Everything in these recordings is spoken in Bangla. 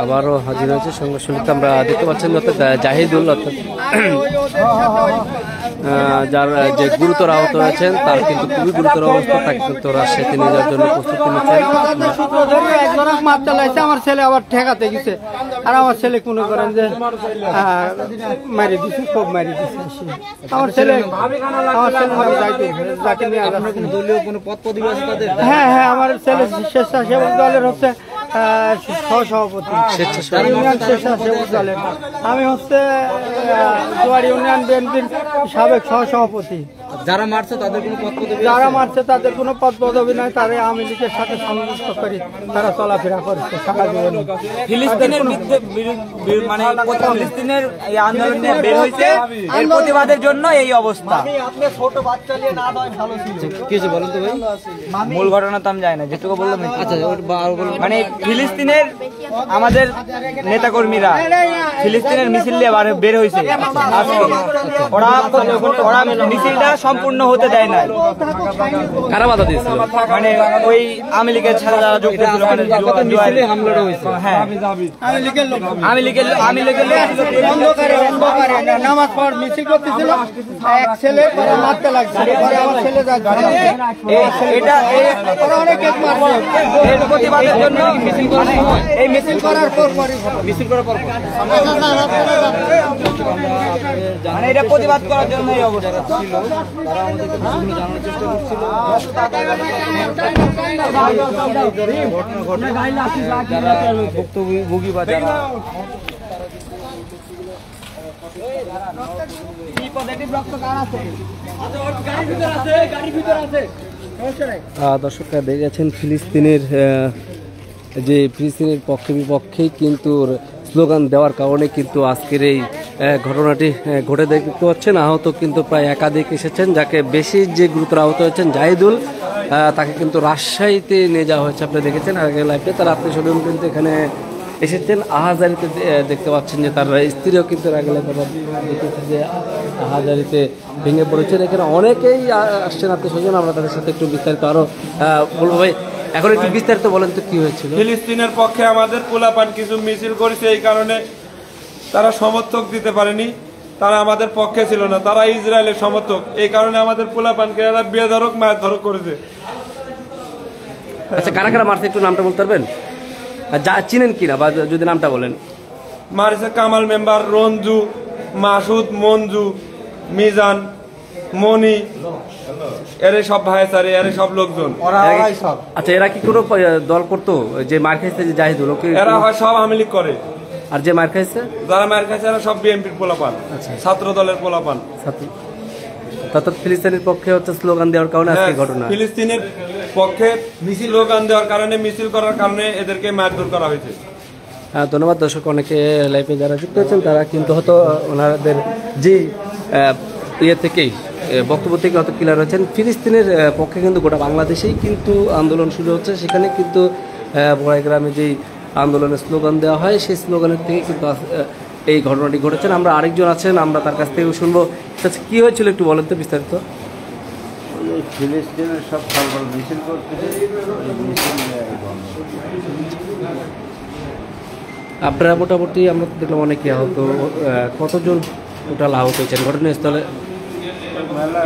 আবারও হাজির হয়েছে সংঘর্ষলিতে আমরা দেখতে পাচ্ছেন অর্থাৎ জাহিদুল অর্থাৎ যার যে গুরুতর আহত হয়েছেন তার কিন্তু খুবই গুরুতর অবস্থা, তাকে কিন্তু রাজশাহীতে নিয়ে যাওয়ার জন্য প্রস্তুতি নিচ্ছেন। আমার ছেলে আবার ঠেকাতে গেছে আর আমার ছেলে মনে করেন যে মারি দিচ্ছে, খুব মারি দিচ্ছে আমার ছেলে। হ্যাঁ হ্যাঁ, আমার ছেলে স্বেচ্ছাসেবক দলের হচ্ছে সহসভাপতি, ইউনিয়ন স্বেচ্ছাসেবক দলের। আমি হচ্ছে জোয়ার ইউনিয়ন বিএনপির সাবেক সহসভাপতি। যারা মারছে তাদের কোনো পদ পদবি, যারা মারছে তাদের কোনো পদ পদবি নয়, তারা আওয়ামী লীগের সাথে সংযুক্ত করে তারা চলাফেরা করছে সারা জীবন। ফিলিস্তিনের মানে ফিলিস্তিনের এই আন্দোলন নিয়ে বের হয়েছে, এর প্রতিবাদের জন্য এই অবস্থা। ছোট বাচ্চা নিয়ে না দেয় ভালো ছিল। কিছু বলেন তো ভাই, মূল ঘটনা তো আমি জানি না, যেটুকু বললাম। আচ্ছা, মানে ফিলিস্তিনের আমাদের নেতাকর্মীরা ফিলিস্তিনের মিছিল নিয়ে বের হয়েছে। ওরা মিছিলটা সম্পূর্ণ হতে দেয় না। কারা বাধা দিয়েছিল? মানে ওই আওয়ামী লীগের ছাড়া যারা যুক্ত ছিল, মানে হামলাটা হয়েছে। হ্যাঁ, আওয়ামী লীগের নামাজ পড় মিছিল করতেছিল, এক ছেলে মারতে লাগছে, আমার ছেলে এটা এর প্রতিবাদের জন্য এই মিছিল করার পর মানে এটা প্রতিবাদ করার জন্য এই অবস্থা ছিল। তারা আমাদেরকে বিভিন্ন জানানোর চেষ্টা করছিল যারা ভুক্তভোগী বা যারা দর্শকরা দেখেছেন ফিলিস্তিনের যে ফিলিস্তিনের পক্ষে বিপক্ষেই কিন্তু স্লোগান দেওয়ার কারণে কিন্তু আজকের এই ঘটনাটি ঘটে দেখতে পাচ্ছেন। আহত কিন্তু প্রায় একাধিক এসেছেন, যাকে বেশি যে গুরুতর আহত হয়েছেন জাহিদুল, তাকে কিন্তু রাজশাহীতে নিয়ে যাওয়া হয়েছে। আপনি দেখেছেন আগে লাইভে তার আত্মীয় স্বজন কিন্তু এখানে এসেছেন। আহাজারিতে দেখতে পাচ্ছেন যে তার স্ত্রীও কিন্তু আগে লাইভে দেখেছেন যে আহাজারিতে ভেঙে পড়েছেন। এখানে অনেকেই আসছেন আত্মীয় স্বজন, আমরা তাদের সাথে একটু বিস্তারিত আরও বলবো। ভাই, এখন একটু বিস্তারিত বলেন তো কি হয়েছিল? ফিলিস্তিনের পক্ষে আমাদের পোলাপান কিছু মিছিল করেছে, এই কারণে তারা সমর্থক দিতে পারেনি, তারা আমাদের পক্ষে ছিল না, তারা ইসরায়েলের সমর্থক। এই কারণে আমাদের পোলাপানকে এরা বেধড়ক মায়ের ধরক করেছে। আচ্ছা, কারা কারা মারছে একটু নামটা বলতে পারবেন? যা চিনেন কিনা বা যদি নামটা বলেন। মারিছে কামাল মেম্বার, রঞ্জু, মাসুদ, মঞ্জু, মিজান, মনি, এর সব ভাই স্যার, এর সব লোকজন। আচ্ছা, এরা কি কোনো দল করতো? যে মার খাইছে যে জাহিদুল, ওকে এরা হয় সব আওয়ামী লীগ করে। আর যে মার খাইছে, যারা মার খাইছে এরা সব বিএনপির পোলাপান, ছাত্র দলের পোলাপান। অর্থাৎ ফিলিস্তিনের পক্ষে হচ্ছে স্লোগান দেওয়ার কারণে আজকে ঘটনা। ফিলিস্তিনের পক্ষে স্লোগান দেওয়ার কারণে, মিছিল করার কারণে এদেরকে মারধর করা হয়েছে। ধন্যবাদ। দর্শক, অনেকে লাইভে যারা যুক্ত হয়েছেন তারা কিন্তু হয়তো ওনাদের যে ইয়ে থেকেই বক্তব্য থেকে হয়তো ক্লিয়ার হয়েছেন। ফিলিস্তিনের পক্ষে কিন্তু গোটা বাংলাদেশেই কিন্তু আন্দোলন শুরু হচ্ছে, সেখানে কিন্তু বড়াইগ্রামে যেই আন্দোলনের স্লোগান দেওয়া হয় সেই স্লোগানের থেকে কিন্তু এই ঘটনাটি ঘটেছেন। আমরা আরেকজন আছেন, আমরা তার কাছ থেকে শুনবো কি হয়েছিল একটু বলেন তো বিস্তারিত। ফিলিস্তিনের সব সরকার মিছিল করতেছে, আপনারা মোটামুটি আমরা দেখলাম অনেকে আহত, কতজন টোটাল আহত হয়েছেন ঘটনাস্থলে? মেলা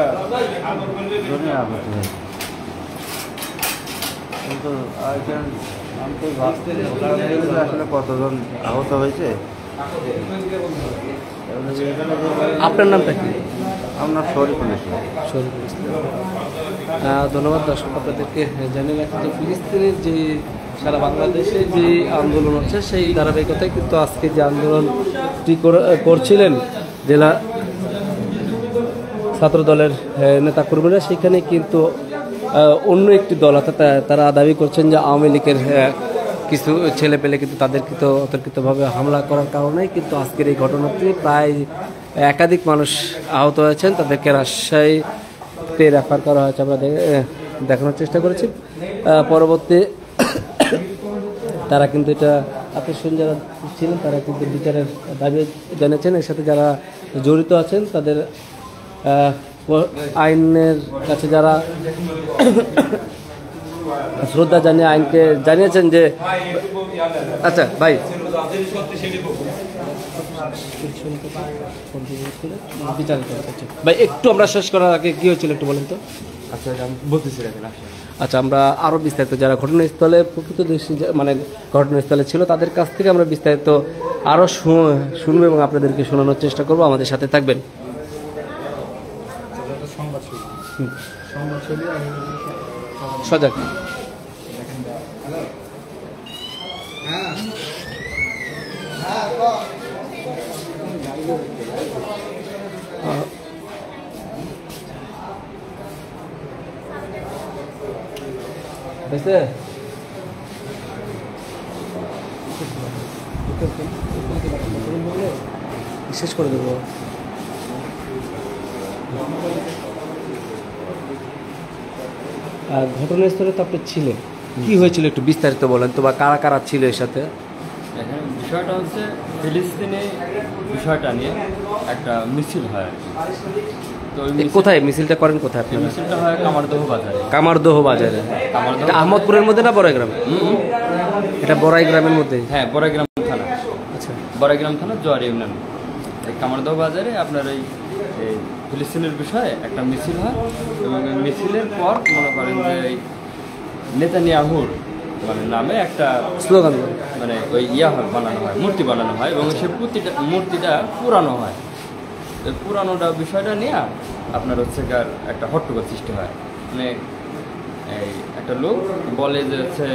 জনে আহত হয়েছে, কিন্তু আমি তো ভাবতে আসলে কতজন আহত হয়েছে। আপনার নামটা কি? আপনার শরীফুল ইসলাম। ধন্যবাদ। দর্শক, আপনাদেরকে জানিয়ে রাখি যে ফিলিস্তিনের যে সারা বাংলাদেশে যে আন্দোলন হচ্ছে সেই ধারাবাহিকতায় কিন্তু আজকে যে আন্দোলনটি করছিলেন জেলা ছাত্র দলের নেতাকর্মীরা, সেখানে কিন্তু অন্য একটি দল অর্থাৎ তারা দাবি করছেন যে আওয়ামী লীগের কিছু ছেলে পেলে কিন্তু তাদের কিন্তু অতর্কিতভাবে হামলা করার কারণে কিন্তু আজকের এই ঘটনাটি প্রায় একাধিক মানুষ আহত হয়েছেন, তাদেরকে রাজশাহীতে রেফার করা হয়েছে। আমরা দেখানোর চেষ্টা করেছি। পরবর্তী তারা কিন্তু এটা আকর্ষণ যারা ছিলেন তারা কিন্তু বিচারের দাবি জানিয়েছেন। এর সাথে যারা জড়িত আছেন তাদের আইনের কাছে যারা শ্রদ্ধা জানিয়ে আইনকে জানিয়েছেন যে আচ্ছা ভাই ভাই একটু আমরা শেষ করার আগে কি হয়েছিল একটু বলেন তো। আচ্ছা আমি বলতেছি রাখেন আসলে। আচ্ছা, আমরা আরও বিস্তারিত যারা ঘটনাস্থলে প্রকৃতদর্শী মানে ঘটনাস্থলে ছিল তাদের কাছ থেকে আমরা বিস্তারিত আরও শুনবো এবং আপনাদেরকে শোনানোর চেষ্টা করব। আমাদের সাথে থাকবেন। সজাগ হয়েছে। শেষ করে দেবো। ঘটনাস্থলে তো আপনি ছিলেন, কি হয়েছিল একটু বিস্তারিত বলেন তো, বা কারা কারা ছিল এর সাথে? এখানে বিষয়টা হচ্ছে ফিলিস্তিনি বিষয়টা নিয়ে একটা মিছিল হয়। তো ওই কোথায় মিছিলটা করেন, কোথায় আপনি? মিছিলটা হয় কামারদহ বাজারে। কামারদহ বাজারে। এটা আহমদপুরের মধ্যে না বড়াই গ্রামে? এটা বড়াই গ্রামের মধ্যে। হ্যাঁ, বড়াইগ্রাম থানা। আচ্ছা, বড়াইগ্রাম থানা জোয়ারি ইউনিয়ন। এই কামারদহ বাজারে আপনার এই ফিলিস্তিনের বিষয়ে একটা মিছিল হয় এবং এই মিছিলের পর মনে করেন যে এই নেতানিয়াহুর মানে নামে একটা স্লোগান মানে ওই বানানো হয়, মূর্তি বানানো হয় এবং সেই মূর্তিটা পুরানো হয়। এই পুরানোটা বিষয়টা নিয়ে আপনার হচ্ছে একটা হট্টগোল সৃষ্টি হয়। মানে এই একটা লোক বলে যে হচ্ছে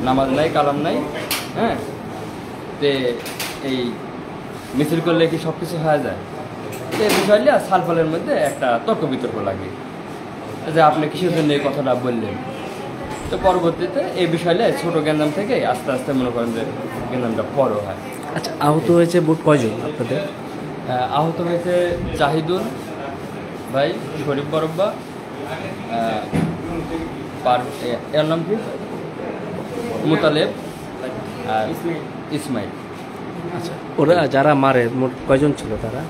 নামাজ নাই, কালাম নাই, হ্যাঁ, তে এই মিছিল করলে কি সব কিছু হয়ে যায়? তো এই বিষয় নিয়ে সালফালের মধ্যে একটা তর্ক বিতর্ক লাগে যে আপনি কিসের জন্য এই কথাটা বললেন। তো পরবর্তীতে এই বিষয় নিয়ে ছোটো গ্যাঞ্জাম থেকে আস্তে আস্তে মনে করেন যে গ্যাঞ্জামটা বড় হয়। আচ্ছা, আহত হয়েছে মোট কয়জন আপনাদের? আহত হয়েছে জাহিদুল ভাই, শরীফ বরব্বা, এর নাম কি, মুতালেব আর ইসমাইল। আচ্ছা, ওরা যারা মারে মোট কয়জন ছিল তারা?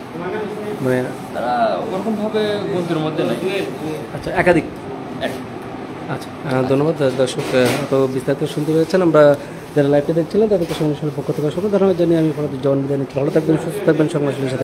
মানে তারা ওরকমভাবে গন্তির মধ্যে নাই। আচ্ছা, একাধিক। আচ্ছা, ধন্যবাদ দর্শক, এত বিস্তারিত শুনতে পেরেছেন। আমরা যারা লাইভটা দেখছিলেন তাদেরকে সংবাদের পক্ষ থেকে অসংখ্য ধন্যবাদ জানিয়ে আমি জবান বিদায় নিচ্ছি। ভালো থাকবেন, সুস্থ থাকবেন, সংবাদের সাথে।